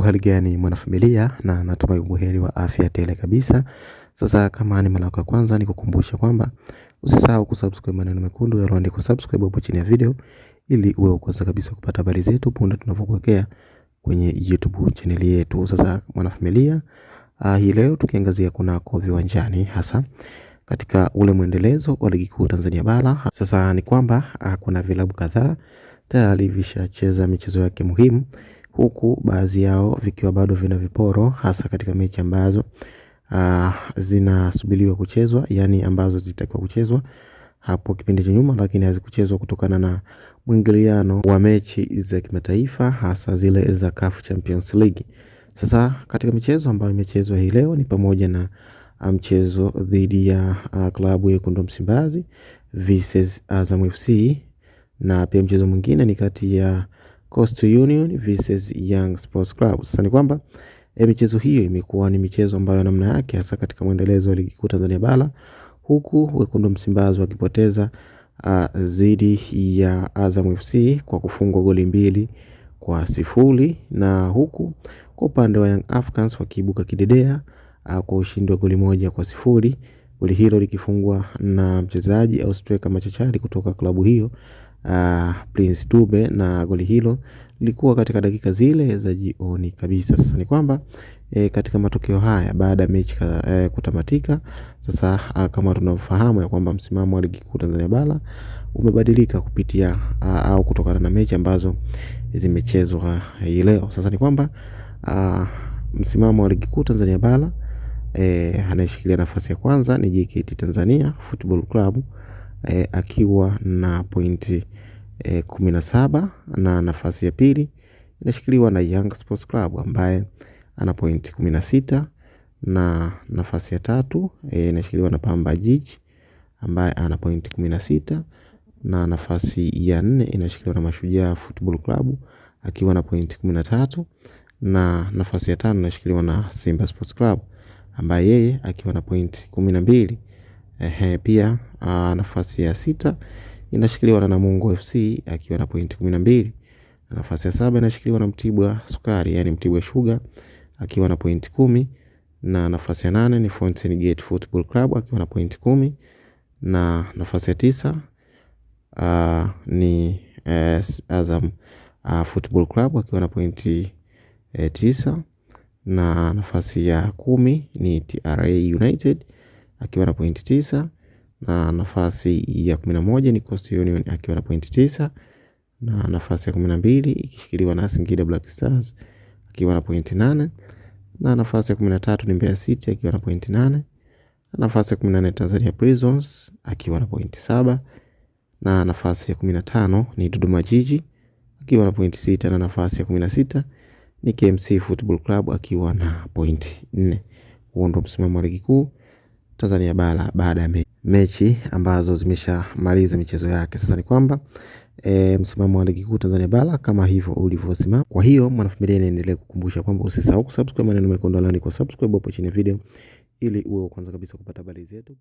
Uhali gani mwanafamilia, na natumai ubuheri wa afya tele kabisa. Sasa kama ni mara yako ya kwanza, nikukumbusha kwamba usisahau kusubscribe maneno mekundu yaliyoandikwa subscribe hapo chini ya video, ili uwe wa kwanza kabisa kupata habari zetu punde tunapokuwekea kwenye YouTube channel yetu. Sasa mwanafamilia, hii leo tukiangazia kunako viwanjani, hasa katika ule mwendelezo wa ligi kuu Tanzania bara. Sasa ni kwamba kuna vilabu kadhaa tayari vishacheza michezo yake muhimu, huku baadhi yao vikiwa bado vina viporo, hasa katika mechi ambazo zinasubiriwa kuchezwa, yani ambazo zitakuwa kuchezwa hapo kipindi cha nyuma lakini hazikuchezwa kutokana na mwingiliano wa mechi za kimataifa, hasa zile za CAF Champions League. Sasa katika michezo ambayo imechezwa hii leo ni pamoja na mchezo dhidi ya klabu ya Wekundu wa Msimbazi versus Azam FC, na pia mchezo mwingine ni kati ya Coastal Union versus Young Sports Club. Sasa ni kwamba michezo hiyo imekuwa ni michezo ambayo namna yake, hasa katika mwendelezo wa ligi kuu Tanzania bara, huku Wekundu wa Msimbazi wakipoteza dhidi ya Azam FC kwa kufungwa goli 2-0, na huku kwa upande wa Young Africans wakiibuka kidedea kwa ushindi wa goli 1-0, goli hilo likifungwa na mchezaji au striker machachari kutoka klabu hiyo, Prince Dube, na goli hilo lilikuwa katika dakika zile za jioni kabisa. Sasa ni kwamba katika matokeo haya baada ya mechi kutamatika, sasa kama tunavyofahamu ya kwamba msimamo wa ligi kuu Tanzania bara umebadilika kupitia au kutokana na mechi ambazo zimechezwa hii leo. Sasa ni kwamba msimamo wa ligi kuu Tanzania bara, anayeshikilia nafasi ya kwanza ni JKT Tanzania Football Club akiwa na pointi 17, na nafasi ya pili inashikiliwa na Young Sports Club ambaye ana pointi 16, na nafasi ya tatu inashikiliwa na Pamba Jiji ambaye ana pointi 16, na nafasi ya 4 inashikiliwa na Mashujaa Football Club akiwa na pointi 13, na nafasi ya 5 inashikiliwa na Simba Sports Club ambaye yeye akiwa na pointi 12. Pia nafasi ya 6 inashikiliwa na Namungo FC akiwa na pointi 12, na nafasi ya 7 inashikiliwa na Mtibwa Sukari, yani Mtibwa Sugar akiwa na pointi 10, na nafasi ya 8 ni Fountain Gate Football Club akiwa na pointi 10, na nafasi ya 9 ni Azam Football Club akiwa na pointi 9, na nafasi ya 10 ni TRA United akiwa na pointi 9, na nafasi ya 11 ni Coastal Union akiwa na pointi 9, na nafasi ya 12 ikishikiliwa na Singida Black Stars akiwa na pointi 8, na nafasi ya 13 ni Mbeya City akiwa na pointi 8, na nafasi ya 14 Tanzania Prisons akiwa na pointi 7, na nafasi ya 15 ni Dodoma Jiji akiwa na pointi 6, na nafasi ya 16 ni KMC Football Club akiwa na pointi 4. Huo ndio msimamo wa ligi kuu Tanzania bara baada ya mechi ambazo zimeshamaliza michezo yake. Sasa ni kwamba msimamo wa ligi kuu Tanzania bara kama hivyo ulivyosimama. Kwa hiyo mwanafamilia, inaendelea kukumbusha kwamba usisahau kusubscribe maneno mekundu, kwa subscribe hapo chini ya video, ili uwe wa kwanza kabisa kupata habari zetu.